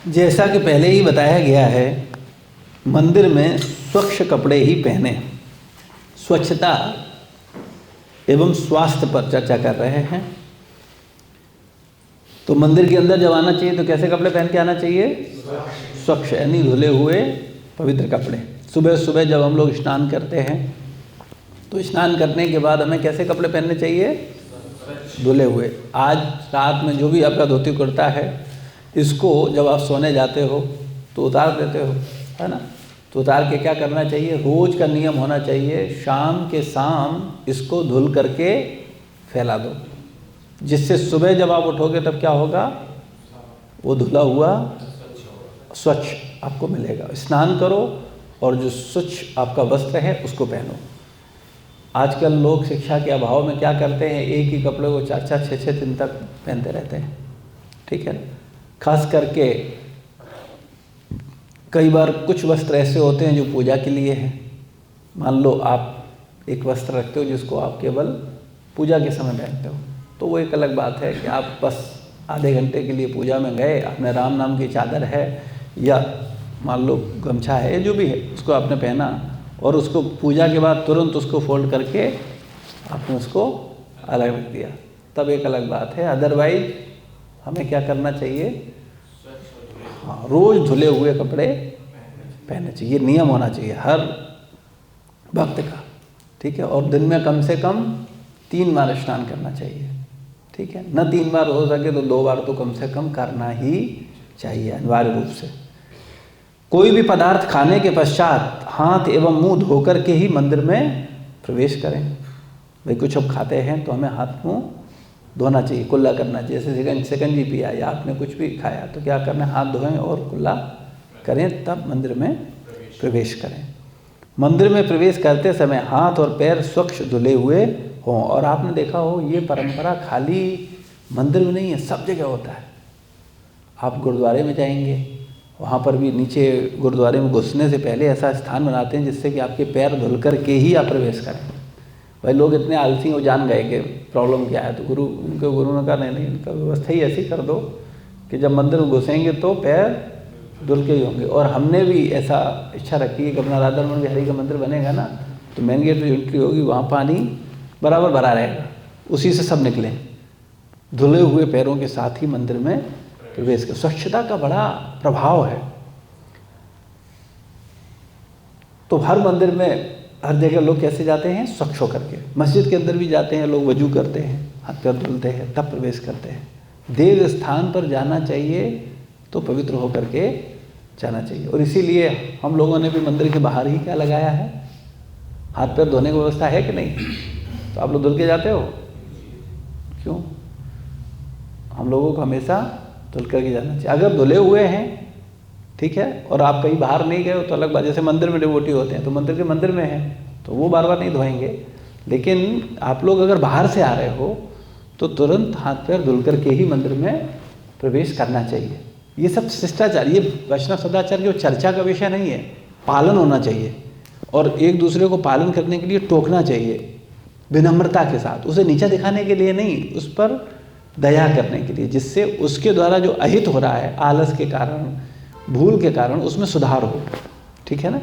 जैसा कि पहले ही बताया गया है, मंदिर में स्वच्छ कपड़े ही पहने। स्वच्छता एवं स्वास्थ्य पर चर्चा कर रहे हैं। तो मंदिर के अंदर जब आना चाहिए तो कैसे कपड़े पहन के आना चाहिए? स्वच्छ यानी धुले हुए पवित्र कपड़े। सुबह सुबह जब हम लोग स्नान करते हैं तो स्नान करने के बाद हमें कैसे कपड़े पहनने चाहिए? धुले हुए। आज रात में जो भी आपका धोती कुर्ता है, इसको जब आप सोने जाते हो तो उतार देते हो, है ना? तो उतार के क्या करना चाहिए? रोज़ का नियम होना चाहिए, शाम के शाम इसको धुल करके फैला दो, जिससे सुबह जब आप उठोगे तब क्या होगा? वो धुला हुआ स्वच्छ आपको मिलेगा। स्नान करो और जो स्वच्छ आपका वस्त्र है उसको पहनो। आजकल लोग शिक्षा के अभाव में क्या करते हैं? एक ही कपड़े को 4-4, 6-6 दिन तक पहनते रहते हैं, ठीक है। खास करके कई बार कुछ वस्त्र ऐसे होते हैं जो पूजा के लिए हैं। मान लो आप एक वस्त्र रखते हो जिसको आप केवल पूजा के समय पहनते हो, तो वो एक अलग बात है कि आप बस आधे घंटे के लिए पूजा में गए, अपने राम नाम की चादर है या मान लो गमछा है, जो भी है, उसको आपने पहना और उसको पूजा के बाद तुरंत उसको फोल्ड करके आपने उसको अलग रख दिया, तब एक अलग बात है। अदरवाइज हमें क्या करना चाहिए? हाँ, रोज़ धुले हुए कपड़े पहनने चाहिए। ये नियम होना चाहिए हर वक्त का, ठीक है। और दिन में कम से कम 3 बार स्नान करना चाहिए, ठीक है। न 3 बार हो सके तो 2 बार तो कम से कम करना ही चाहिए अनिवार्य रूप से। कोई भी पदार्थ खाने के पश्चात हाथ एवं मुंह धोकर के ही मंदिर में प्रवेश करें। भाई कुछ अब खाते हैं तो हमें हाथ मुंह धोना चाहिए, कुल्ला करना चाहिए। जैसे शिकंजी पिया या आपने कुछ भी खाया तो क्या करना है? हाथ धोएं और कुल्ला करें, तब मंदिर में प्रवेश करें। मंदिर में प्रवेश करते समय हाथ और पैर स्वच्छ धुले हुए हों। और आपने देखा हो ये परंपरा खाली मंदिर में नहीं है, सब जगह होता है। आप गुरुद्वारे में जाएंगे, वहाँ पर भी नीचे गुरुद्वारे में घुसने से पहले ऐसा स्थान बनाते हैं जिससे कि आपके पैर धुल कर के ही आप प्रवेश करें। भाई लोग इतने आलसी हो, जान गए कि प्रॉब्लम क्या है, तो उनके गुरु ने कहा नहीं, इनका व्यवस्था ही ऐसी कर दो कि जब मंदिर में घुसेंगे तो पैर धुल के ही होंगे। और हमने भी ऐसा इच्छा रखी है कि अपना राधा रमन बिहारी का मंदिर बनेगा ना, तो मेन गेट पर एंट्री होगी, वहाँ पानी बराबर भरा रहेगा, उसी से सब निकलें, धुले हुए पैरों के साथ ही मंदिर में प्रवेश कर। स्वच्छता का बड़ा प्रभाव है। तो हर मंदिर में हर जगह लोग कैसे जाते हैं? स्वच्छ होकर के। मस्जिद के अंदर भी जाते हैं लोग, वजू करते हैं, हाथ पैर धुलते हैं, तब प्रवेश करते हैं। देव स्थान पर जाना चाहिए तो पवित्र होकर के जाना चाहिए। और इसीलिए हम लोगों ने भी मंदिर के बाहर ही क्या लगाया है? हाथ पैर धोने की व्यवस्था है कि नहीं? तो आप लोग धुल के जाते हो क्यों? हम लोगों को हमेशा धुल करके जाना चाहिए। अगर धुले हुए हैं, ठीक है, और आप कहीं बाहर नहीं गए हो तो अलग बात। जैसे मंदिर में डिवोटी होते हैं तो मंदिर के मंदिर में हैं तो वो बार बार नहीं धोएंगे, लेकिन आप लोग अगर बाहर से आ रहे हो तो तुरंत हाथ पैर धुल करके ही मंदिर में प्रवेश करना चाहिए। ये सब शिष्टाचार, ये वैष्णव सदाचार की चर्चा का विषय नहीं है, पालन होना चाहिए। और एक दूसरे को पालन करने के लिए टोकना चाहिए विनम्रता के साथ, उसे नीचा दिखाने के लिए नहीं, उस पर दया करने के लिए, जिससे उसके द्वारा जो अहित हो रहा है आलस के कारण, भूल के कारण, उसमें सुधार हो, ठीक है ना।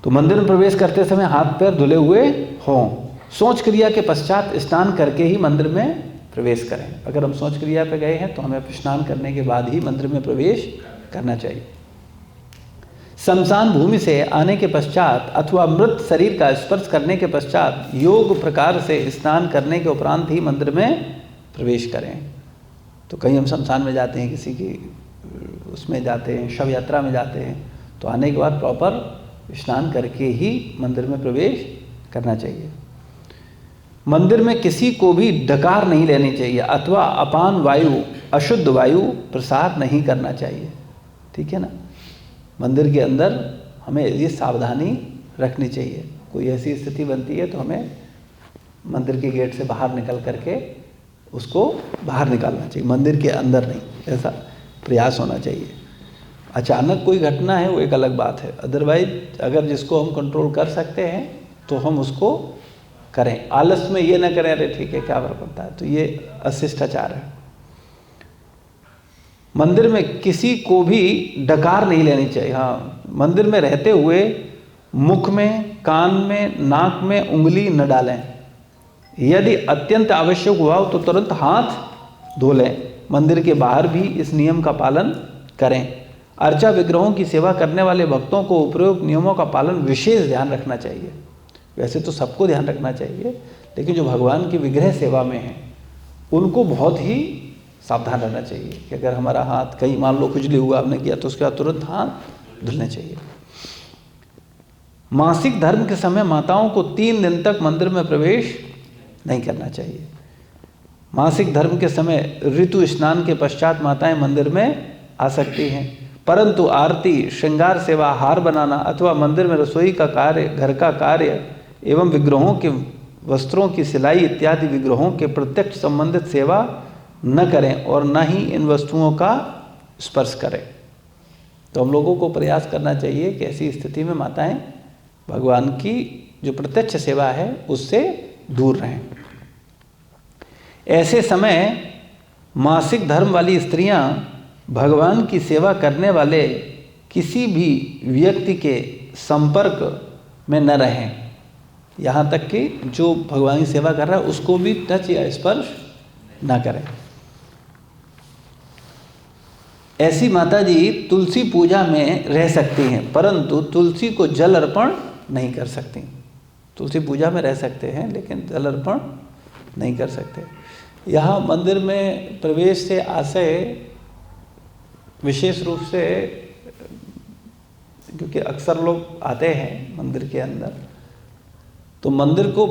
तो मंदिर में प्रवेश करते समय हाथ पैर धुले हुए हों। सोच क्रिया के पश्चात स्नान करके ही मंदिर में प्रवेश करें। अगर हम सोच क्रिया पे गए हैं तो हमें स्नान करने के बाद ही मंदिर में प्रवेश करना चाहिए। शमशान भूमि से आने के पश्चात अथवा मृत शरीर का स्पर्श करने के पश्चात योग प्रकार से स्नान करने के उपरांत ही मंदिर में प्रवेश करें। तो कहीं हम शमशान में जाते हैं, किसी की उसमें जाते हैं, शव यात्रा में जाते हैं, तो आने के बाद प्रॉपर स्नान करके ही मंदिर में प्रवेश करना चाहिए। मंदिर में किसी को भी डकार नहीं लेनी चाहिए अथवा अपान वायु, अशुद्ध वायु प्रसार नहीं करना चाहिए, ठीक है ना। मंदिर के अंदर हमें ये सावधानी रखनी चाहिए। कोई ऐसी स्थिति बनती है तो हमें मंदिर के गेट से बाहर निकल करके उसको बाहर निकालना चाहिए, मंदिर के अंदर नहीं, ऐसा प्रयास होना चाहिए। अचानक कोई घटना है वो एक अलग बात है, अदरवाइज अगर जिसको हम कंट्रोल कर सकते हैं तो हम उसको करें। आलस में ये ना करें अरे ठीक है क्या फर्क पड़ता है, तो ये अशिष्टाचार है। मंदिर में किसी को भी डकार नहीं लेनी चाहिए। हाँ, मंदिर में रहते हुए मुख में, कान में, नाक में उंगली न डालें। यदि अत्यंत आवश्यक हुआ हो तो तुरंत हाथ धो लें। मंदिर के बाहर भी इस नियम का पालन करें। अर्चा विग्रहों की सेवा करने वाले भक्तों को उपरोक्त नियमों का पालन विशेष ध्यान रखना चाहिए। वैसे तो सबको ध्यान रखना चाहिए, लेकिन जो भगवान की विग्रह सेवा में हैं उनको बहुत ही सावधान रहना चाहिए कि अगर हमारा हाथ कहीं मान लो खुजली हुआ आपने किया तो उसके बाद तुरंत हाथ धुलने चाहिए। मासिक धर्म के समय माताओं को 3 दिन तक मंदिर में प्रवेश नहीं करना चाहिए। मासिक धर्म के समय ऋतु स्नान के पश्चात माताएं मंदिर में आ सकती हैं, परंतु आरती, श्रृंगार सेवा, हार बनाना अथवा मंदिर में रसोई का कार्य, घर का कार्य एवं विग्रहों के वस्त्रों की सिलाई इत्यादि विग्रहों के प्रत्यक्ष संबंधित सेवा न करें और न ही इन वस्तुओं का स्पर्श करें। तो हम लोगों को प्रयास करना चाहिए कि ऐसी स्थिति में माताएं भगवान की जो प्रत्यक्ष सेवा है उससे दूर रहें। ऐसे समय मासिक धर्म वाली स्त्रियां भगवान की सेवा करने वाले किसी भी व्यक्ति के संपर्क में न रहें, यहाँ तक कि जो भगवान की सेवा कर रहा है उसको भी टच या स्पर्श न करें। ऐसी माता जी तुलसी पूजा में रह सकती हैं, परंतु तुलसी को जल अर्पण नहीं कर सकती। तुलसी पूजा में रह सकते हैं लेकिन जल अर्पण नहीं कर सकते। यहाँ मंदिर में प्रवेश से आशय विशेष रूप से, क्योंकि अक्सर लोग आते हैं मंदिर के अंदर, तो मंदिर को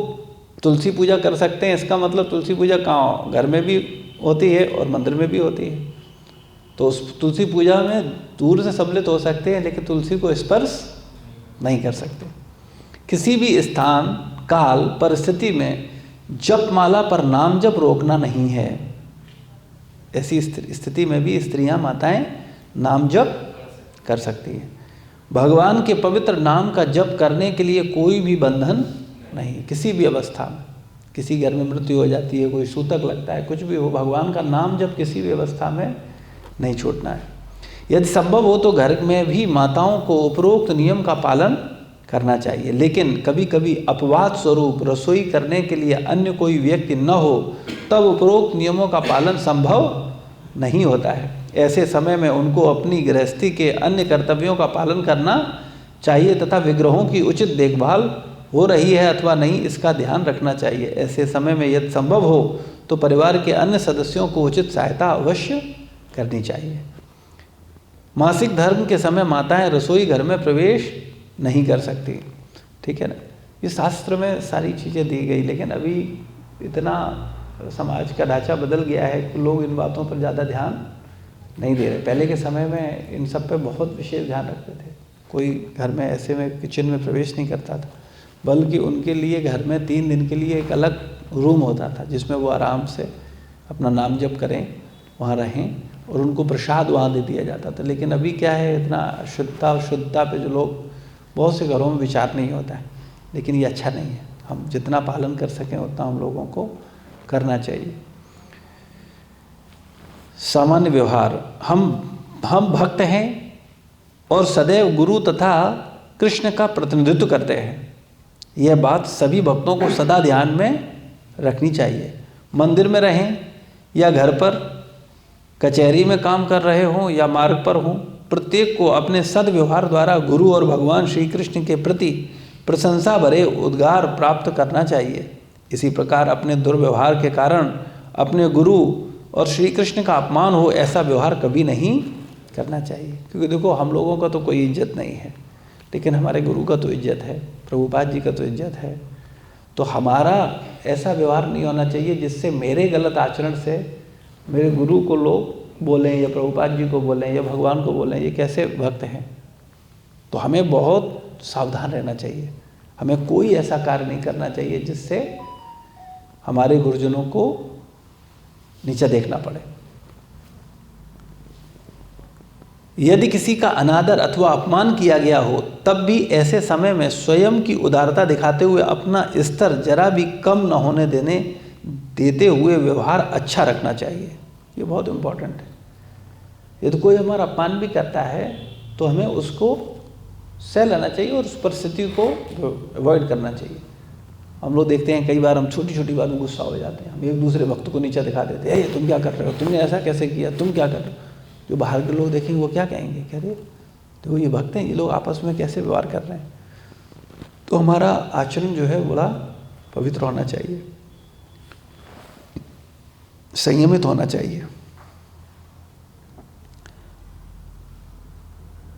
तुलसी पूजा कर सकते हैं, इसका मतलब तुलसी पूजा कहाँ, घर में भी होती है और मंदिर में भी होती है। तो उस तुलसी पूजा में दूर से सम्मिलित हो सकते हैं लेकिन तुलसी को स्पर्श नहीं कर सकते। किसी भी स्थान, काल, परिस्थिति में जपमाला पर नाम जप रोकना नहीं है। ऐसी स्थिति में भी स्त्रियां, माताएं नाम जप कर सकती हैं। भगवान के पवित्र नाम का जप करने के लिए कोई भी बंधन नहीं। किसी भी अवस्था में, किसी घर में मृत्यु हो जाती है, कोई सूतक लगता है, कुछ भी हो, भगवान का नाम जप किसी भी अवस्था में नहीं छूटना है। यदि संभव हो तो घर में भी माताओं को उपरोक्त नियम का पालन करना चाहिए, लेकिन कभी कभी अपवाद स्वरूप रसोई करने के लिए अन्य कोई व्यक्ति न हो तब उपरोक्त नियमों का पालन संभव नहीं होता है। ऐसे समय में उनको अपनी गृहस्थी के अन्य कर्तव्यों का पालन करना चाहिए तथा विग्रहों की उचित देखभाल हो रही है अथवा नहीं इसका ध्यान रखना चाहिए। ऐसे समय में यदि संभव हो तो परिवार के अन्य सदस्यों को उचित सहायता अवश्य करनी चाहिए। मासिक धर्म के समय माताएं रसोई घर में प्रवेश नहीं कर सकती, ठीक है ना। ये शास्त्र में सारी चीज़ें दी गई, लेकिन अभी इतना समाज का ढांचा बदल गया है कि लोग इन बातों पर ज़्यादा ध्यान नहीं दे रहे। पहले के समय में इन सब पे बहुत विशेष ध्यान रखते थे। कोई घर में ऐसे में किचन में प्रवेश नहीं करता था, बल्कि उनके लिए घर में 3 दिन के लिए एक अलग रूम होता था जिसमें वो आराम से अपना नाम जप करें, वहाँ रहें, और उनको प्रसाद वहाँ दे दिया जाता था। लेकिन अभी क्या है, इतना शुद्धता और शुद्धता पे जो लोग, बहुत से घरों में विचार नहीं होता है, लेकिन ये अच्छा नहीं है। हम जितना पालन कर सकें उतना हम लोगों को करना चाहिए। सामान्य व्यवहार, हम भक्त हैं और सदैव गुरु तथा कृष्ण का प्रतिनिधित्व करते हैं। यह बात सभी भक्तों को सदा ध्यान में रखनी चाहिए। मंदिर में रहें या घर पर, कचहरी में काम कर रहे हों या मार्ग पर हों, प्रत्येक को अपने सद्व्यवहार द्वारा गुरु और भगवान श्री कृष्ण के प्रति प्रशंसा भरे उद्गार प्राप्त करना चाहिए। इसी प्रकार अपने दुर्व्यवहार के कारण अपने गुरु और श्री कृष्ण का अपमान हो, ऐसा व्यवहार कभी नहीं करना चाहिए। क्योंकि देखो, हम लोगों का तो कोई इज्जत नहीं है, लेकिन हमारे गुरु का तो इज्जत है, प्रभुपाद जी का तो इज्जत है। तो हमारा ऐसा व्यवहार नहीं होना चाहिए जिससे मेरे गलत आचरण से मेरे गुरु को लोग बोलें या प्रभुपाद जी को बोलें या भगवान को बोलें ये कैसे भक्त हैं। तो हमें बहुत सावधान रहना चाहिए। हमें कोई ऐसा कार्य नहीं करना चाहिए जिससे हमारे गुरुजनों को नीचा देखना पड़े। यदि किसी का अनादर अथवा अपमान किया गया हो तब भी ऐसे समय में स्वयं की उदारता दिखाते हुए अपना स्तर जरा भी कम न होने देते हुए व्यवहार अच्छा रखना चाहिए। ये बहुत इम्पोर्टेंट है। यदि कोई हमारा अपमान भी करता है तो हमें उसको सह लेना चाहिए और उस परिस्थिति को अवॉइड करना चाहिए। हम लोग देखते हैं कई बार हम छोटी छोटी बात में गुस्सा हो जाते हैं, हम एक दूसरे भक्त को नीचा दिखा देते हैं, तुम क्या कर रहे हो, तुमने ऐसा कैसे किया, तुम क्या कर रहे हो। जो बाहर के लोग देखेंगे वो क्या कहेंगे, कह रहे देखो ये भक्त हैं, ये लोग आपस में कैसे व्यवहार कर रहे हैं। तो हमारा आचरण जो है बड़ा पवित्र होना चाहिए, संयमित होना चाहिए।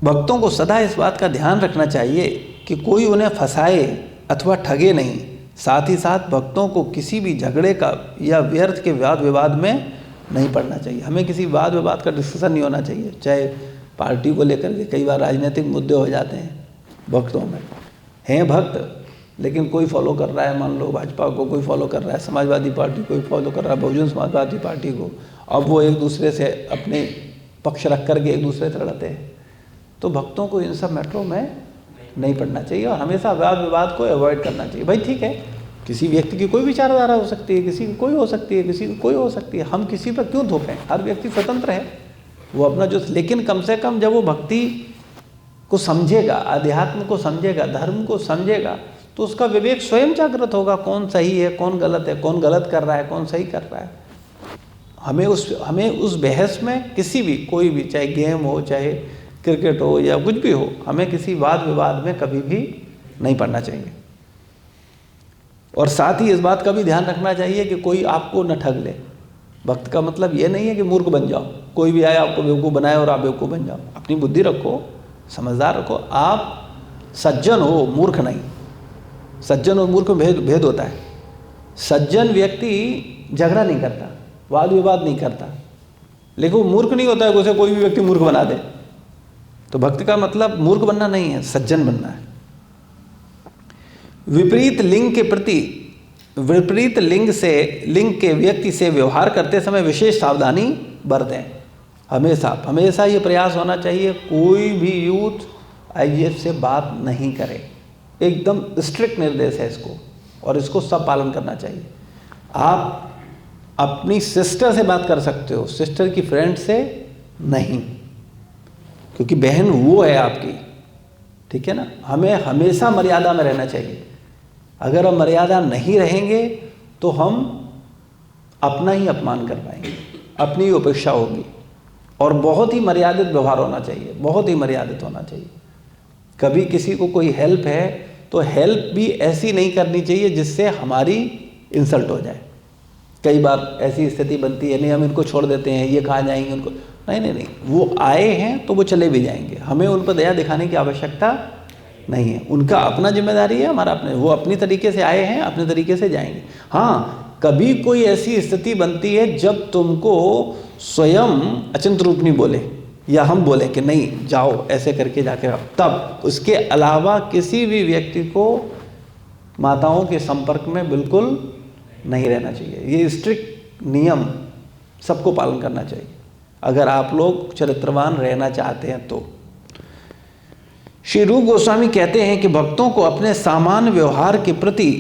भक्तों को सदा इस बात का ध्यान रखना चाहिए कि कोई उन्हें फंसाए अथवा ठगे नहीं। साथ ही साथ भक्तों को किसी भी झगड़े का या व्यर्थ के वाद विवाद में नहीं पड़ना चाहिए। हमें किसी वाद विवाद का डिस्कशन नहीं होना चाहिए, चाहे पार्टी को लेकर के कई बार राजनीतिक मुद्दे हो जाते हैं भक्तों में। हैं भक्त लेकिन कोई फॉलो कर रहा है, मान लो भाजपा को कोई फॉलो कर रहा है, समाजवादी पार्टी कोई फॉलो कर रहा है बहुजन समाजवादी पार्टी को, अब वो एक दूसरे से अपने पक्ष रख करके एक दूसरे से लड़ते हैं। तो भक्तों को इन सब मैटरों में नहीं पड़ना चाहिए और हमेशा वाद विवाद को अवॉइड करना चाहिए। भाई ठीक है, किसी व्यक्ति की कोई विचारधारा हो सकती है, किसी की कोई हो सकती है, किसी की कोई हो सकती है, हम किसी पर क्यों थोपें। हर व्यक्ति स्वतंत्र है, वो अपना जो, लेकिन कम से कम जब वो भक्ति को समझेगा, अध्यात्म को समझेगा, धर्म को समझेगा, तो उसका विवेक स्वयं जागृत होगा, कौन सही है कौन गलत है, कौन गलत कर रहा है कौन सही कर रहा है। हमें उस बहस में किसी भी, कोई भी, चाहे गेम हो चाहे क्रिकेट हो या कुछ भी हो, हमें किसी वाद विवाद में कभी भी नहीं पड़ना चाहिए। और साथ ही इस बात का भी ध्यान रखना चाहिए कि कोई आपको न ठग ले। भक्त का मतलब ये नहीं है कि मूर्ख बन जाओ, कोई भी आए आपको बेवकूफ़ बनाए और आप बेवकूफ़ बन जाओ। अपनी बुद्धि रखो, समझदार रखो, आप सज्जन हो, मूर्ख नहीं। सज्जन और मूर्ख में भेद होता है। सज्जन व्यक्ति झगड़ा नहीं करता, वाद विवाद नहीं करता, लेकिन वो मूर्ख नहीं होता है कि उसे कोई भी व्यक्ति मूर्ख बना दे। तो भक्त का मतलब मूर्ख बनना नहीं है, सज्जन बनना है। विपरीत लिंग के व्यक्ति से व्यवहार करते समय विशेष सावधानी बरतें। हमेशा ये प्रयास होना चाहिए कोई भी यूथ आईजीएफ से बात नहीं करे। एकदम स्ट्रिक्ट निर्देश है इसको, और इसको सब पालन करना चाहिए। आप अपनी सिस्टर से बात कर सकते हो, सिस्टर की फ्रेंड से नहीं, क्योंकि बहन वो है आपकी, ठीक है ना। हमें हमेशा मर्यादा में रहना चाहिए। अगर हम मर्यादा नहीं रहेंगे तो हम अपना ही अपमान कर पाएंगे, अपनी ही उपेक्षा होगी। और बहुत ही मर्यादित व्यवहार होना चाहिए, बहुत ही मर्यादित होना चाहिए। कभी किसी को कोई हेल्प है तो हेल्प भी ऐसी नहीं करनी चाहिए जिससे हमारी इंसल्ट हो जाए। कई बार ऐसी स्थिति बनती है, नहीं हम इनको छोड़ देते हैं, ये कहाँ जाएंगे उनको, नहीं, वो आए हैं तो वो चले भी जाएंगे, हमें उन पर दया दिखाने की आवश्यकता नहीं है। उनका अपना जिम्मेदारी है, हमारा अपने, वो अपनी तरीके से आए हैं, अपने तरीके से जाएंगे। हाँ, कभी कोई ऐसी स्थिति बनती है जब तुमको स्वयं अचिंत रूपनी बोले या हम बोले कि नहीं जाओ ऐसे करके जाके आओ, तब। उसके अलावा किसी भी व्यक्ति को माताओं के संपर्क में बिल्कुल नहीं रहना चाहिए। ये स्ट्रिक्ट नियम सबको पालन करना चाहिए अगर आप लोग चरित्रवान रहना चाहते हैं तो। श्री रूप गोस्वामी कहते हैं कि भक्तों को अपने सामान्य व्यवहार के प्रति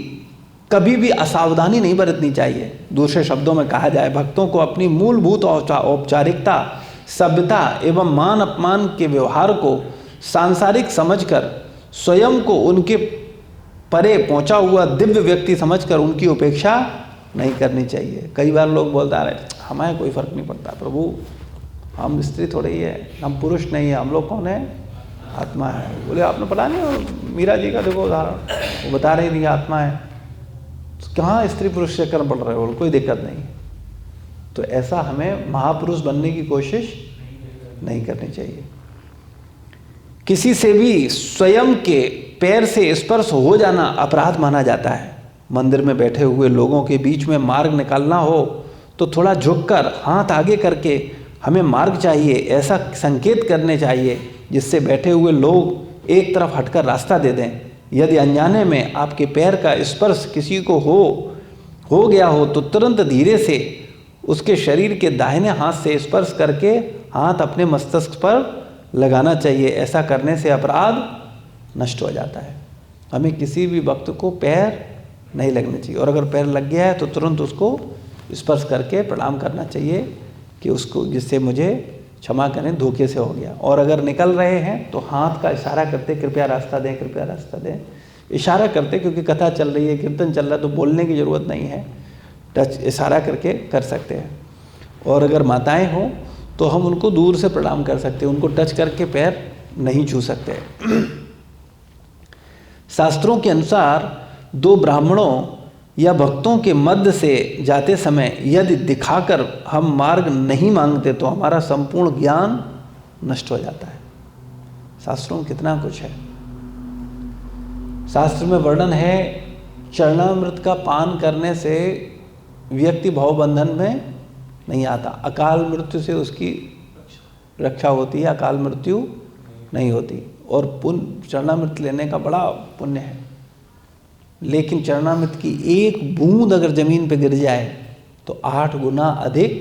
कभी भी असावधानी नहीं बरतनी चाहिए। दूसरे शब्दों में कहा जाए, भक्तों को अपनी मूलभूत औपचारिकता, सभ्यता एवं मान अपमान के व्यवहार को सांसारिक समझकर स्वयं को उनके परे पहुंचा हुआ दिव्य व्यक्ति समझकर उनकी उपेक्षा नहीं करनी चाहिए। कई बार लोग बोलता रहे, हमें कोई फर्क नहीं पड़ता प्रभु, हम स्त्री थोड़े ही है, हम पुरुष नहीं है, हम लोग कौन है, आत्मा है। बोले आपने पढ़ा नहीं मीरा जी का देखो उदाहरण, वो बता रही थी आत्मा है, तो कहाँ स्त्री पुरुष से कर्म पड़ रहे हो, कोई दिक्कत नहीं। तो ऐसा हमें महापुरुष बनने की कोशिश नहीं करनी चाहिए। किसी से भी स्वयं के पैर से स्पर्श हो जाना अपराध माना जाता है। मंदिर में बैठे हुए लोगों के बीच में मार्ग निकालना हो तो थोड़ा झुककर हाथ आगे करके हमें मार्ग चाहिए ऐसा संकेत करने चाहिए जिससे बैठे हुए लोग एक तरफ हटकर रास्ता दे दें। यदि अनजाने में आपके पैर का स्पर्श किसी को हो गया हो तो तुरंत धीरे से उसके शरीर के दाहिने हाथ से स्पर्श करके हाथ अपने मस्तिष्क पर लगाना चाहिए। ऐसा करने से अपराध नष्ट हो जाता है। हमें किसी भी वक्त को पैर नहीं लगना चाहिए, और अगर पैर लग गया है तो तुरंत उसको स्पर्श करके प्रणाम करना चाहिए कि उसको, जिससे मुझे क्षमा करें, धोखे से हो गया। और अगर निकल रहे हैं तो हाथ का इशारा करते, कृपया रास्ता दें, कृपया रास्ता दें, इशारा करते, क्योंकि कथा चल रही है, कीर्तन चल रहा है, तो बोलने की ज़रूरत नहीं है, टच इशारा करके कर सकते हैं। और अगर माताएं हों तो हम उनको दूर से प्रणाम कर सकते हैं, उनको टच करके पैर नहीं छू सकते। शास्त्रों के अनुसार दो ब्राह्मणों या भक्तों के मध्य से जाते समय यदि दिखाकर हम मार्ग नहीं मांगते तो हमारा संपूर्ण ज्ञान नष्ट हो जाता है। शास्त्रों में कितना कुछ है। शास्त्र में वर्णन है, चरणामृत का पान करने से व्यक्ति भवबंधन में नहीं आता, अकाल मृत्यु से उसकी रक्षा होती है, अकाल मृत्यु नहीं होती। और पुण्य, चरणामृत लेने का बड़ा पुण्य है, लेकिन चरणामृत की एक बूंद अगर जमीन पे गिर जाए तो 8 गुना अधिक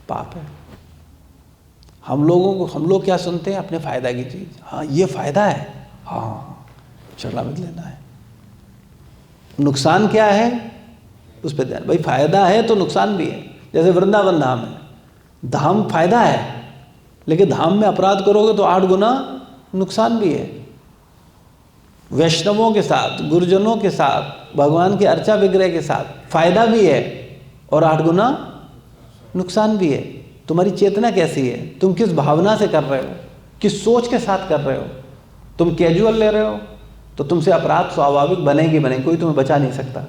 पाप है। हम लोग क्या सुनते हैं, अपने फायदा की चीज, हाँ ये फायदा है, हाँ चरणामृत लेना है। नुकसान क्या है उस पर ध्यान, भाई फायदा है तो नुकसान भी है। जैसे वृंदावन धाम है, धाम फायदा है, लेकिन धाम में अपराध करोगे तो 8 गुना नुकसान भी है। वैष्णवों के साथ, गुरुजनों के साथ, भगवान के अर्चा विग्रह के साथ फायदा भी है और 8 गुना नुकसान भी है। तुम्हारी चेतना कैसी है, तुम किस भावना से कर रहे हो, किस सोच के साथ कर रहे हो। तुम कैजुअल ले रहे हो तो तुमसे अपराध स्वाभाविक बनेगी, कोई तुम्हें बचा नहीं सकता।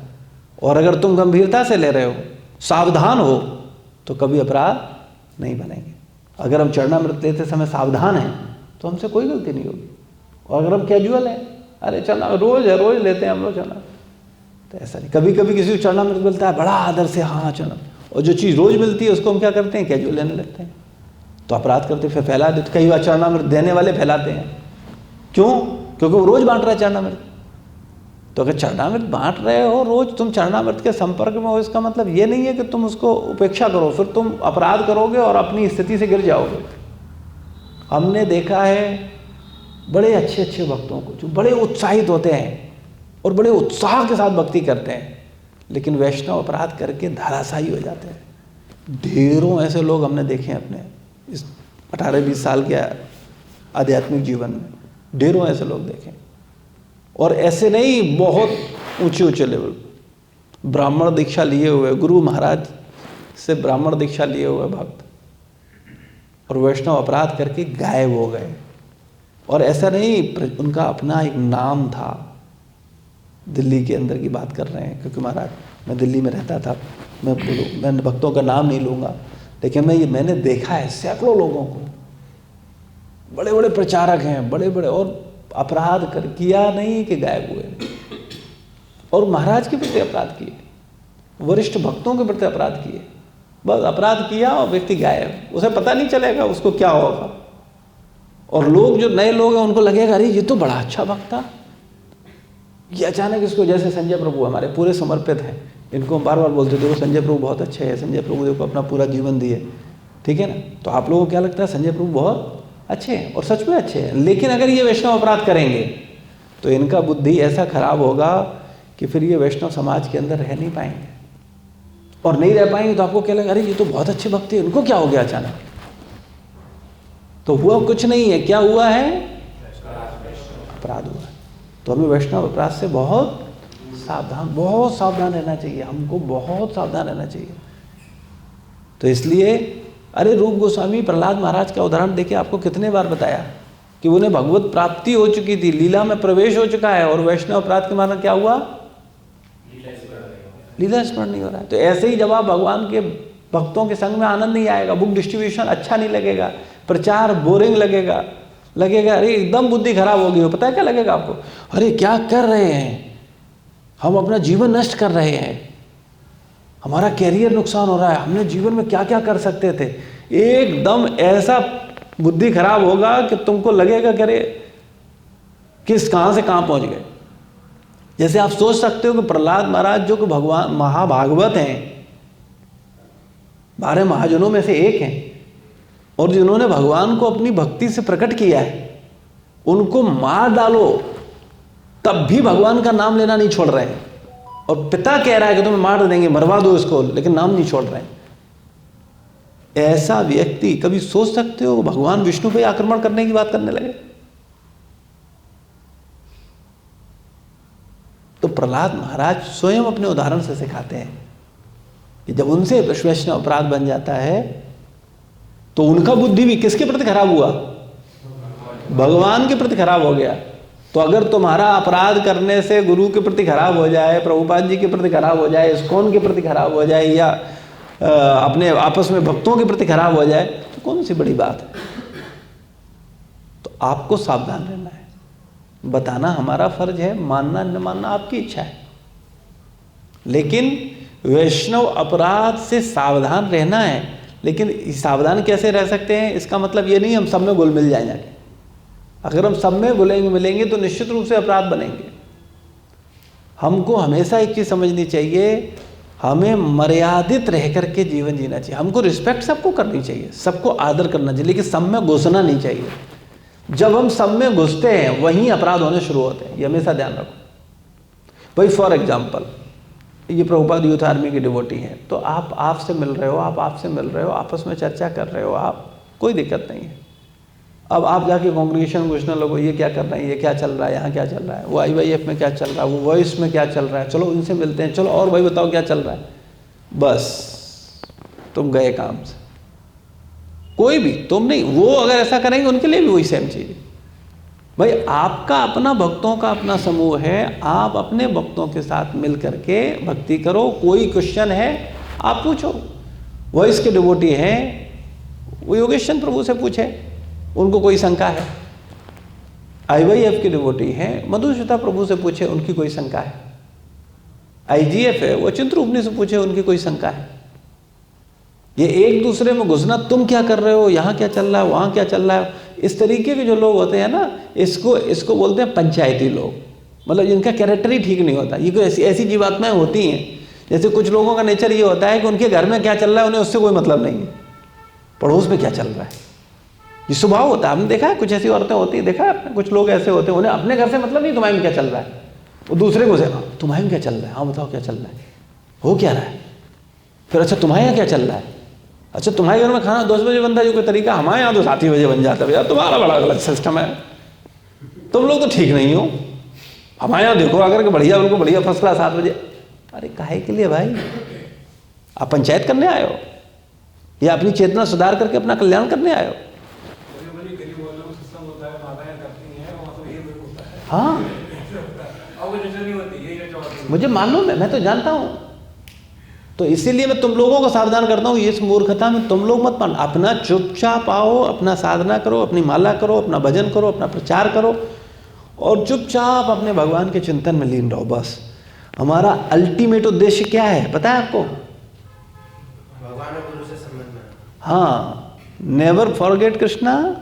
और अगर तुम गंभीरता से ले रहे हो, सावधान हो, तो कभी अपराध नहीं बनेंगे। अगर हम चरणामृत लेते समय सावधान हैं तो हमसे कोई गलती नहीं होगी। और अगर हम कैजुअल हैं, अरे चलना रोज है, रोज लेते हैं हम लोग चलना, तो ऐसा नहीं। कभी कभी किसी को चरणामृत मिलता है बड़ा आदर से, हाँ चलना, और जो चीज़ रोज मिलती है उसको हम क्या करते हैं, कैजुअल लेने लगते हैं, तो अपराध करते, फिर फैला देते। कई बार चरणामृत देने वाले फैलाते हैं, क्यों? क्योंकि वो रोज बांट रहा है चरणामृत। तो अगर चरणामृत बांट रहे हो रोज, तुम चरणामृत के संपर्क में हो, इसका मतलब ये नहीं है कि तुम उसको उपेक्षा करो, फिर तुम अपराध करोगे और अपनी स्थिति से गिर जाओगे। हमने देखा है बड़े अच्छे अच्छे भक्तों को जो बड़े उत्साहित होते हैं और बड़े उत्साह के साथ भक्ति करते हैं, लेकिन वैष्णव अपराध करके धराशायी हो जाते हैं। ढेरों ऐसे लोग हमने देखे हैं अपने इस 18-20 साल के आध्यात्मिक जीवन में, ढेरों ऐसे लोग देखे। और ऐसे नहीं, बहुत ऊंचे ऊंचे लेवल, ब्राह्मण दीक्षा लिए हुए, गुरु महाराज से ब्राह्मण दीक्षा लिए हुए भक्त, और वैष्णव अपराध करके गायब हो गए। और ऐसा नहीं, उनका अपना एक नाम था। दिल्ली के अंदर की बात कर रहे हैं, क्योंकि महाराज मैं दिल्ली में रहता था, मैं भक्तों का नाम नहीं लूँगा, लेकिन मैंने देखा है सैकड़ों लोगों को, बड़े बड़े प्रचारक हैं, बड़े बड़े, और अपराध किया नहीं कि गायब हुए। और महाराज के प्रति अपराध किए, वरिष्ठ भक्तों के प्रति अपराध किए, बस अपराध किया और व्यक्ति गायब, उसे पता नहीं चलेगा उसको क्या होगा। और लोग, जो नए लोग हैं, उनको लगेगा अरे ये तो बड़ा अच्छा भक्त था, ये अचानक इसको, जैसे संजय प्रभु हमारे पूरे समर्पित हैं, इनको बार बार बोलते थे वो संजय प्रभु बहुत अच्छे हैं, संजय प्रभु देखो अपना पूरा जीवन दिए, ठीक है ना। तो आप लोगों को क्या लगता है, संजय प्रभु बहुत अच्छे हैं, और सच में अच्छे हैं। लेकिन अगर ये वैष्णव अपराध करेंगे तो इनका बुद्धि ऐसा खराब होगा कि फिर ये वैष्णव समाज के अंदर रह नहीं पाएंगे, और नहीं रह पाएंगे तो आपको क्या लगेगा, अरे ये तो बहुत अच्छे भक्त थे, उनको क्या हो गया अचानक। तो हुआ कुछ नहीं है, क्या हुआ है, अपराध हुआ है। तो हमें वैष्णव अपराध से बहुत सावधान रहना चाहिए, हमको बहुत सावधान रहना चाहिए। तो इसलिए अरे रूप गोस्वामी प्रहलाद महाराज का उदाहरण देखिए, आपको कितने बार बताया कि उन्हें भगवत प्राप्ति हो चुकी थी, लीला में प्रवेश हो चुका है, और वैष्णव अपराध के माना क्या हुआ, लीला स्मरण नहीं हो रहा है। तो ऐसे ही जब आप भगवान के भक्तों के संग में आनंद नहीं आएगा, बुक डिस्ट्रीब्यूशन अच्छा नहीं लगेगा, प्रचार बोरिंग लगेगा, अरे एकदम बुद्धि खराब होगी। हो पता है क्या लगेगा आपको, अरे क्या कर रहे हैं हम, अपना जीवन नष्ट कर रहे हैं, हमारा कैरियर नुकसान हो रहा है, हमने जीवन में क्या क्या कर सकते थे। एकदम ऐसा बुद्धि खराब होगा कि तुमको लगेगा कि अरे कहाँ से कहाँ पहुंच गए। जैसे आप सोच सकते हो कि प्रहलाद महाराज जो कि भगवान महाभागवत हैं, 12 महाजनों में से एक हैं, और जिन्होंने भगवान को अपनी भक्ति से प्रकट किया है, उनको मार डालो तब भी भगवान का नाम लेना नहीं छोड़ रहे हैं। और पिता कह रहा है कि तुम्हें मार देंगे, मरवा दो इसको, लेकिन नाम नहीं छोड़ रहे हैं। ऐसा व्यक्ति, कभी सोच सकते हो भगवान विष्णु पे आक्रमण करने की बात करने लगे? तो प्रहलाद महाराज स्वयं अपने उदाहरण से सिखाते हैं कि जब उनसे वैष्णव अपराध बन जाता है तो उनका बुद्धि भी किसके प्रति खराब हुआ? भगवान के प्रति खराब हो गया। तो अगर तुम्हारा अपराध करने से गुरु के प्रति खराब हो जाए, प्रभुपाद जी के प्रति खराब हो जाए, इस्कॉन के प्रति खराब हो जाए, या अपने आपस में भक्तों के प्रति खराब हो जाए, तो कौन सी बड़ी बात है? तो आपको सावधान रहना है। बताना हमारा फर्ज है, मानना न मानना आपकी इच्छा है, लेकिन वैष्णव अपराध से सावधान रहना है। लेकिन सावधान कैसे रह सकते हैं? इसका मतलब ये नहीं हम सब में घुल मिल जाएंगे। अगर हम सब में घुलेंगे मिलेंगे तो निश्चित रूप से अपराध बनेंगे। हमको हमेशा एक चीज़ समझनी चाहिए, हमें मर्यादित रह करके जीवन जीना चाहिए। हमको रिस्पेक्ट सबको करनी चाहिए, सबको आदर करना चाहिए, लेकिन सब में घुसना नहीं चाहिए। जब हम सब में घुसते हैं वहीं अपराध होने शुरू होते हैं, ये हमेशा ध्यान रखो। भाई फॉर एग्जाम्पल, ये प्रभुपाद यूथ आर्मी के डिवोटी हैं, तो आप आपसे मिल रहे हो, आपसे मिल रहे हो, आपस में चर्चा कर रहे हो, आप कोई दिक्कत नहीं है। अब आप जाके कांग्रेगेशन घोषणा लगो, ये क्या कर रहे हैं, ये क्या चल रहा है, यहाँ क्या चल रहा है, वो IYF में क्या चल रहा है, वो वॉइस में क्या चल रहा है, चलो इनसे मिलते हैं, चलो और भाई बताओ क्या चल रहा है। बस तुम गए काम से। कोई भी, तुम नहीं, वो अगर ऐसा करेंगे उनके लिए भी वही सेम चीज़ है। भाई आपका अपना भक्तों का अपना समूह है, आप अपने भक्तों के साथ मिल करके भक्ति करो। कोई क्वेश्चन है आप पूछो। वॉइस के डिवोटी हैं, वो योगेश चंद्र प्रभु से पूछे, उनको कोई शंका है। IYF के डिवोटी हैं, मधुसूदन प्रभु से पूछे, उनकी कोई शंका है। IGF है, वो चिंतरूपनी से पूछे, उनकी कोई शंका है। ये एक दूसरे में घुसना, तुम क्या कर रहे हो, यहाँ क्या चल रहा है, वहाँ क्या चल रहा है, इस तरीके के जो लोग होते हैं ना, इसको बोलते हैं पंचायती लोग। मतलब जिनका कैरेक्टर ही ठीक नहीं होता। ये कोई ऐसी जीवात्माएं होती हैं, जैसे कुछ लोगों का नेचर ये होता है कि उनके घर में क्या चल रहा है उन्हें उससे कोई मतलब नहीं है, पड़ोस में क्या चल रहा है, ये स्वभाव होता है। आपने देखा है कुछ ऐसी औरतें होती है, देखा है आपने, कुछ लोग ऐसे होते हैं, उन्हें अपने घर से मतलब नहीं तुम्हारे में क्या चल रहा है, वो दूसरे को से तुम्हारे में क्या चल रहा है, हाँ बताओ क्या चल रहा है, हो क्या रहा है, फिर अच्छा तुम्हारे यहाँ क्या चल रहा है, अच्छा तुम्हारे घर में खाना 10 बजे बनता है जो कोई तरीका, हमारे यहाँ तो 7 ही बजे बन जाता है, भैया तुम्हारा बड़ा गलत सिस्टम है, तुम लोग तो ठीक नहीं हो, हमारे यहाँ देखो अगर बढ़िया बिल्कुल बढ़िया फर्स्ट क्लास 7 बजे। अरे काहे के लिए भाई, आप पंचायत करने आए हो या अपनी चेतना सुधार करके अपना कल्याण करने आए हो? हाँ मुझे मालूम है, मैं तो जानता हूँ, तो इसीलिए मैं तुम लोगों को सावधान करता हूँ, इस मूर्खता में तुम लोग मत पड़ना। अपना चुपचाप आओ, अपना साधना करो, अपनी माला करो, अपना भजन करो, अपना प्रचार करो और चुपचाप अपने भगवान के चिंतन में लीन रहो। बस हमारा अल्टीमेट उद्देश्य क्या है पता है आपको? भगवान और गुरु से समझना। हाँ, never forget Krishna,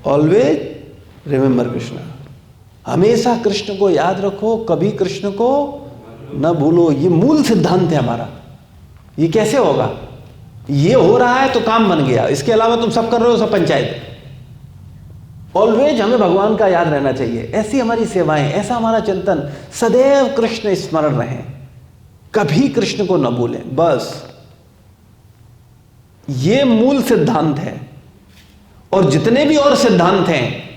always remember Krishna. हमेशा कृष्ण को याद रखो, कभी कृष्ण को न भूलो। ये मूल सिद्धांत है हमारा। ये कैसे होगा? ये हो रहा है तो काम बन गया, इसके अलावा तुम सब कर रहे हो, सब पंचायत है। ऑलवेज हमें भगवान का याद रहना चाहिए। ऐसी हमारी सेवाएं, ऐसा हमारा चिंतन, सदैव कृष्ण स्मरण रहे, कभी कृष्ण को न भूलें। बस ये मूल सिद्धांत है। और जितने भी और सिद्धांत हैं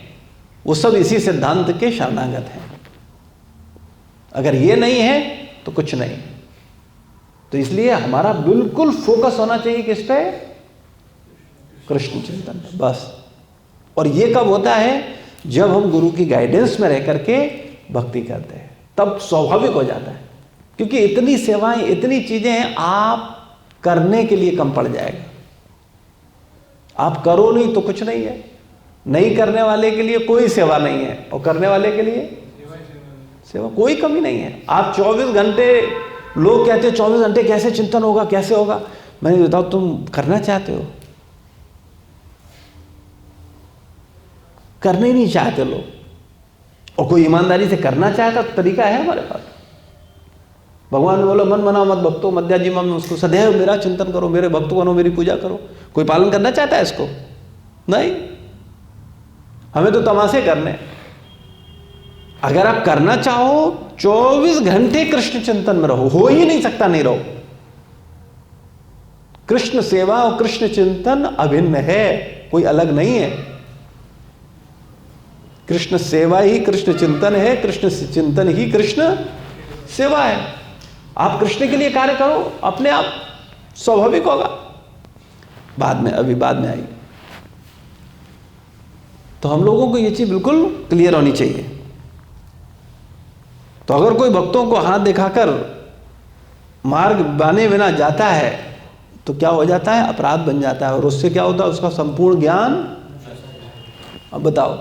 वो सब इसी सिद्धांत के शरणागत हैं। अगर ये नहीं है तो कुछ नहीं। तो इसलिए हमारा बिल्कुल फोकस होना चाहिए किस पे? कृष्ण चिंतन पे, बस। और ये कब होता है? जब हम गुरु की गाइडेंस में रह करके भक्ति करते हैं, तब स्वाभाविक हो जाता है। क्योंकि इतनी सेवाएं, इतनी चीजें हैं, आप करने के लिए कम पड़ जाएगा। आप करो नहीं तो कुछ नहीं है। नहीं करने वाले के लिए कोई सेवा नहीं है, और करने वाले के लिए सेवा कोई कमी नहीं है। आप 24 घंटे, लोग कहते हैं 24 घंटे कैसे चिंतन होगा, कैसे होगा? मैंने बताओ, तुम करना चाहते हो? करने ही नहीं चाहते लोग। और कोई ईमानदारी से करना चाहता तो तरीका है हमारे पास। भगवान ने बोला, मन मना मत भक्तो मध्याजी मम, उसको सदैव मेरा चिंतन करो, मेरे भक्त बनो, मेरी पूजा करो। कोई पालन करना चाहता है इसको? नहीं। हमें तो तमाशे करने। अगर आप करना चाहो 24 घंटे कृष्ण चिंतन में रहो, हो ही नहीं सकता नहीं रहो। कृष्ण सेवा और कृष्ण चिंतन अभिन्न है, कोई अलग नहीं है। कृष्ण सेवा ही कृष्ण चिंतन है, कृष्ण चिंतन ही कृष्ण सेवा है। आप कृष्ण के लिए कार्य करो, अपने आप स्वाभाविक होगा। बाद में, अभी बाद में आएगी। तो हम लोगों को ये चीज बिल्कुल क्लियर होनी चाहिए। तो अगर कोई भक्तों को हाथ दिखाकर मार्ग बाने बिना जाता है तो क्या हो जाता है? अपराध बन जाता है। और उससे क्या होता है? उसका संपूर्ण ज्ञान। अब बताओ,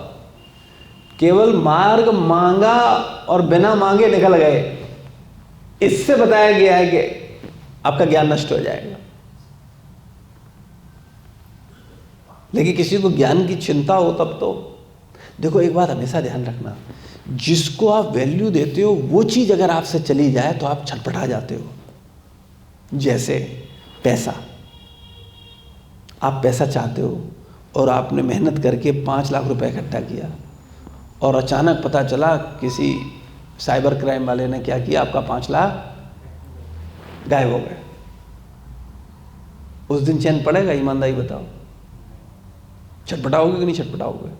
केवल मार्ग मांगा और बिना मांगे निकल गए, इससे बताया गया है कि आपका ज्ञान नष्ट हो जाएगा। लेकिन किसी को ज्ञान की चिंता हो तब तो देखो, एक बात हमेशा ध्यान रखना, जिसको आप वैल्यू देते हो वो चीज अगर आपसे चली जाए तो आप छटपटा जाते हो। जैसे पैसा, आप पैसा चाहते हो और आपने मेहनत करके 5 लाख रुपए इकट्ठा किया और अचानक पता चला किसी साइबर क्राइम वाले ने क्या किया, आपका 5 लाख गायब हो गए। उस दिन चैन पड़ेगा? ईमानदारी बताओ, छटपटाओगे कि नहीं छटपटाओगे?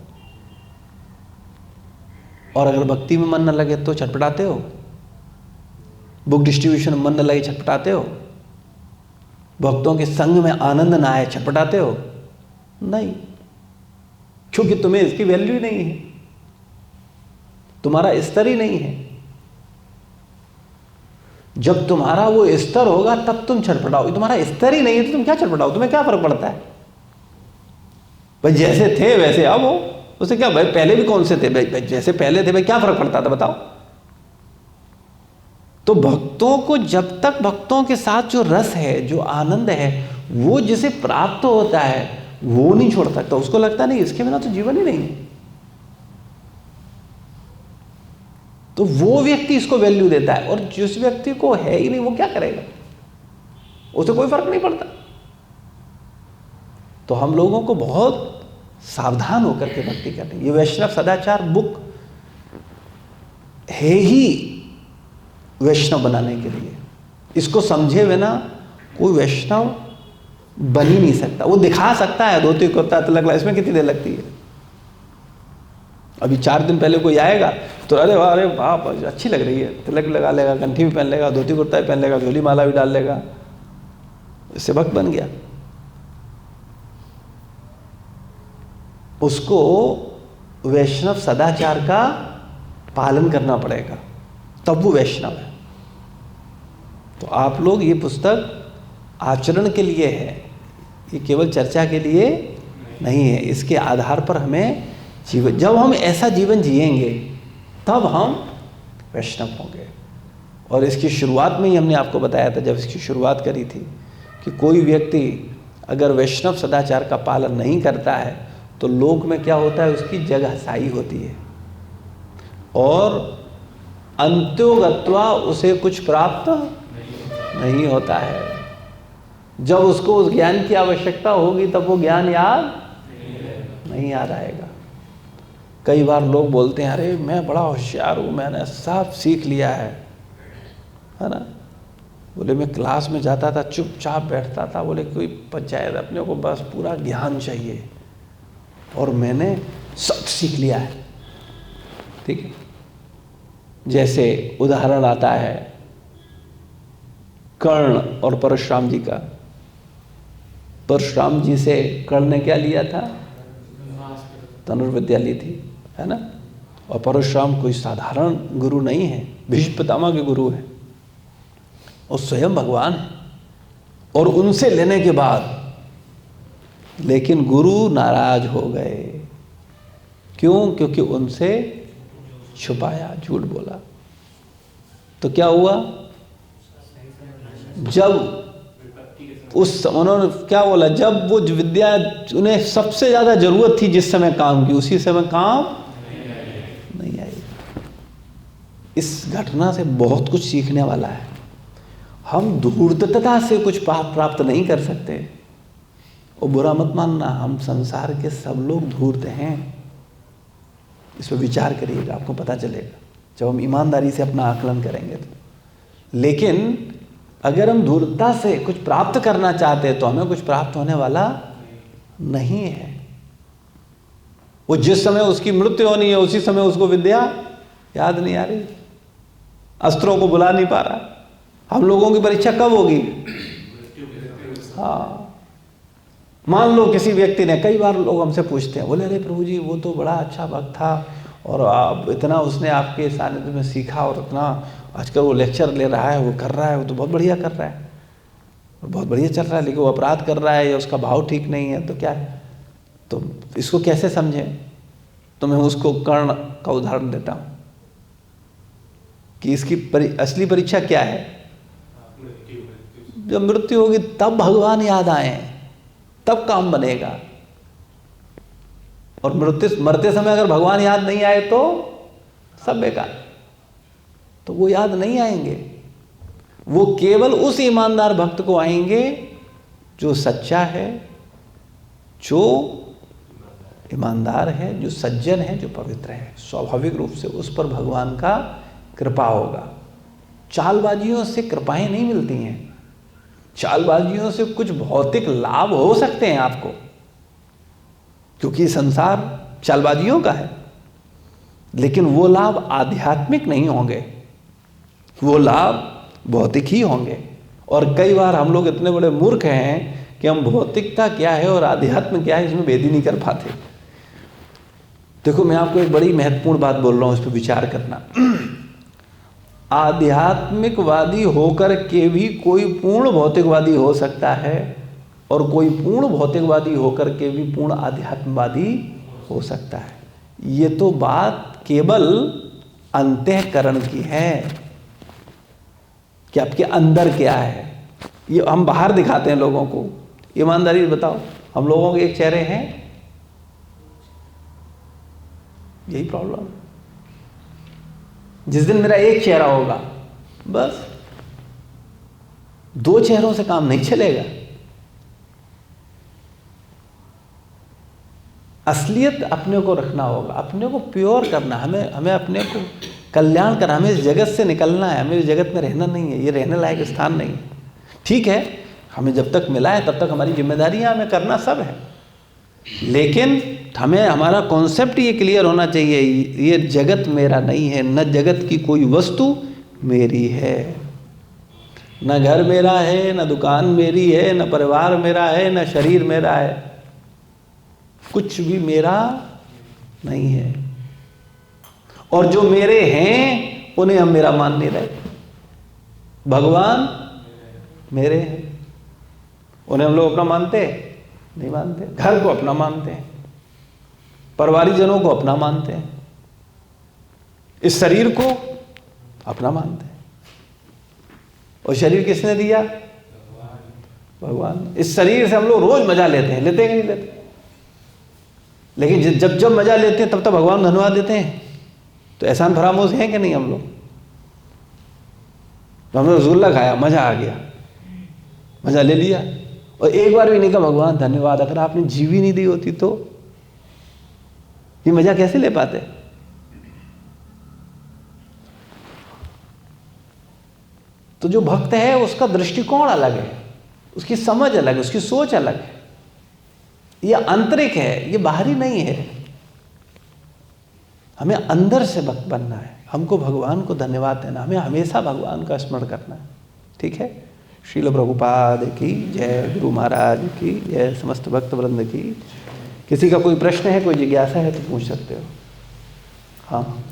और अगर भक्ति में मन न लगे तो छटपटाते हो? बुक डिस्ट्रीब्यूशन में मन न लगे छटपटाते हो? भक्तों के संग में आनंद ना आए छटपटाते हो? नहीं, क्योंकि तुम्हें इसकी वैल्यू ही नहीं है, तुम्हारा स्तर ही नहीं है। जब तुम्हारा वो स्तर होगा तब तुम छटपटाओगे। तुम्हारा स्तर ही नहीं है तो तुम क्या छटपटाओ? तुम्हें क्या फर्क पड़ता है भाई? जैसे थे वैसे अब हो, उसे क्या भाई? पहले भी कौन से थे भाई? जैसे पहले थे भाई, क्या फर्क पड़ता था बताओ? तो भक्तों को जब तक भक्तों के साथ जो रस है, जो आनंद है, वो जिसे प्राप्त होता है वो नहीं छोड़ सकता। उसको लगता नहीं इसके बिना तो जीवन ही नहीं है। तो वो व्यक्ति इसको वैल्यू देता है, और जिस व्यक्ति को है ही नहीं वो क्या करेगा? उसे कोई फर्क नहीं पड़ता। तो हम लोगों को बहुत सावधान होकर के भक्ति करनी है। ये वैष्णव सदाचार बुक है ही वैष्णव बनाने के लिए। इसको समझे बिना कोई वैष्णव बन ही नहीं सकता। वो दिखा सकता है धोती कुर्ता तिलक, इसमें कितनी देर लगती है? अभी 4 दिन पहले कोई आएगा तो अरे वाह, अरे वाह अच्छी लग रही है, तिलक लगा लेगा, कंठी भी पहन लेगा, धोती कुर्ता भी पहन लेगा, झोली माला भी डाल लेगा, इससे भक्त बन गया। उसको वैष्णव सदाचार का पालन करना पड़ेगा, तब वो वैष्णव है। तो आप लोग, ये पुस्तक आचरण के लिए है, ये केवल चर्चा के लिए नहीं है। इसके आधार पर हमें जीवन, जब हम ऐसा जीवन जिएंगे तब हम वैष्णव होंगे। और इसकी शुरुआत में ही हमने आपको बताया था, जब इसकी शुरुआत करी थी, कि कोई व्यक्ति अगर वैष्णव सदाचार का पालन नहीं करता है तो लोक में क्या होता है? उसकी जगहसाई होती है और अंत्योगत्वा उसे कुछ प्राप्त नहीं होता है। जब उसको उस ज्ञान की आवश्यकता होगी तब वो ज्ञान याद नहीं याद आएगा। कई बार लोग बोलते हैं अरे मैं बड़ा होशियार हूँ, मैंने सब सीख लिया है ना। बोले मैं क्लास में जाता था, चुपचाप बैठता था, बोले कोई पंचायत, अपने को बस पूरा ज्ञान चाहिए और मैंने सब सीख लिया है। ठीक है, जैसे उदाहरण आता है कर्ण और परशुराम जी का। परशुराम जी से कर्ण ने क्या लिया था? धनुर्विद्या ली थी, है ना। और परशुराम कोई साधारण गुरु नहीं है, भीष्म पितामह के गुरु हैं, और स्वयं भगवान है। और उनसे लेने के बाद लेकिन गुरु नाराज हो गए। क्यों? क्योंकि उनसे छुपाया, झूठ बोला। तो क्या हुआ? जब उस उन्होंने क्या बोला, जब वो विद्या उन्हें सबसे ज्यादा जरूरत थी, जिस समय काम की, उसी समय काम नहीं आई। इस घटना से बहुत कुछ सीखने वाला है। हम धूर्तता से कुछ प्राप्त नहीं कर सकते। और बुरा मत मानना, हम संसार के सब लोग धूर्त हैं। इस पर विचार करिएगा, आपको पता चलेगा जब हम ईमानदारी से अपना आकलन करेंगे तो। लेकिन अगर हम धूर्तता से कुछ प्राप्त करना चाहते हैं तो हमें कुछ प्राप्त होने वाला नहीं है। वो जिस समय उसकी मृत्यु होनी है उसी समय उसको विद्या याद नहीं आ रही, अस्त्रों को बुला नहीं पा रहा। हम लोगों की परीक्षा कब होगी? हाँ, मान लो किसी व्यक्ति ने, कई बार लोग हमसे पूछते हैं, बोले अरे प्रभु जी वो तो बड़ा अच्छा भक्त था और आप इतना उसने आपके सानिध्य में सीखा और इतना आजकल वो लेक्चर ले रहा है, वो कर रहा है, वो तो बहुत बढ़िया कर रहा है, बहुत बढ़िया चल रहा है, लेकिन वो अपराध कर रहा है या उसका भाव ठीक नहीं है, तो क्या है? तो इसको कैसे समझें? तो मैं उसको कर्ण का उदाहरण देता हूँ कि इसकी असली परीक्षा क्या है। जब मृत्यु होगी तब भगवान याद आए, तब काम बनेगा। और मरते समय अगर भगवान याद नहीं आए तो सब बेकार, तो वो याद नहीं आएंगे। वो केवल उस ईमानदार भक्त को आएंगे जो सच्चा है, जो ईमानदार है, जो सज्जन है, जो पवित्र है। स्वाभाविक रूप से उस पर भगवान का कृपा होगा। चालबाजियों से कृपाएं नहीं मिलती हैं। चालबाजियों से कुछ भौतिक लाभ हो सकते हैं आपको, क्योंकि संसार चालबाजियों का है, लेकिन वो लाभ आध्यात्मिक नहीं होंगे, वो लाभ भौतिक ही होंगे। और कई बार हम लोग इतने बड़े मूर्ख हैं कि हम भौतिकता क्या है और आध्यात्म क्या है इसमें भेद ही नहीं कर पाते। देखो, मैं आपको एक बड़ी महत्वपूर्ण बात बोल रहा हूं, इस पर विचार करना। आध्यात्मिकवादी होकर के भी कोई पूर्ण भौतिकवादी हो सकता है और कोई पूर्ण भौतिकवादी होकर के भी पूर्ण आध्यात्मवादी हो सकता है। ये तो बात केवल अंतःकरण की है कि आपके अंदर क्या है। ये हम बाहर दिखाते हैं लोगों को। ईमानदारी बताओ, हम लोगों के एक चेहरे हैं, यही प्रॉब्लम। जिस दिन मेरा एक चेहरा होगा, बस, दो चेहरों से काम नहीं चलेगा। असलियत अपने को रखना होगा, अपने को प्योर करना, हमें अपने को कल्याण करना, हमें इस जगत से निकलना है, हमें इस जगत में रहना नहीं है, ये रहने लायक स्थान नहीं है। ठीक है, हमें जब तक मिला है तब तक हमारी जिम्मेदारियां हमें करना सब है, लेकिन हमें हमारा कॉन्सेप्ट ये क्लियर होना चाहिए, ये जगत मेरा नहीं है, न जगत की कोई वस्तु मेरी है, न घर मेरा है, न दुकान मेरी है, न परिवार मेरा है, न शरीर मेरा है, कुछ भी मेरा नहीं है। और जो मेरे हैं उन्हें हम मेरा मान नहीं रहे। भगवान मेरे हैं, उन्हें हम लोग अपना मानते नहीं मानते। घर को अपना मानते हैं, परिवारजनों को अपना मानते हैं, इस शरीर को अपना मानते हैं। और शरीर किसने दिया? भगवान। इस शरीर से हम लोग रोज मजा लेते हैं, लेते हैं कि नहीं लेते? लेकिन जब जब मजा लेते हैं तब तक भगवान धन्यवाद देते हैं। तो एहसान फरामोश हैं कि नहीं हम लोग? तो हमने रसगुल्ला खाया, मजा आ गया, मजा ले लिया, और एक बार भी नहीं कहा भगवान धन्यवाद। अगर आपने जीवी नहीं दी होती तो ये मजा कैसे ले पाते? तो जो भक्त है उसका दृष्टिकोण अलग है, उसकी समझ अलग है, उसकी सोच अलग है। ये आंतरिक है, ये बाहरी नहीं है। हमें अंदर से भक्त बनना है, हमको भगवान को धन्यवाद देना, हमें हमेशा भगवान का स्मरण करना है। ठीक है। श्रील प्रभुपाद की जय, गुरु महाराज की जय, समस्त भक्त वृंद की। किसी का कोई प्रश्न है, कोई जिज्ञासा है तो पूछ सकते हो। हाँ।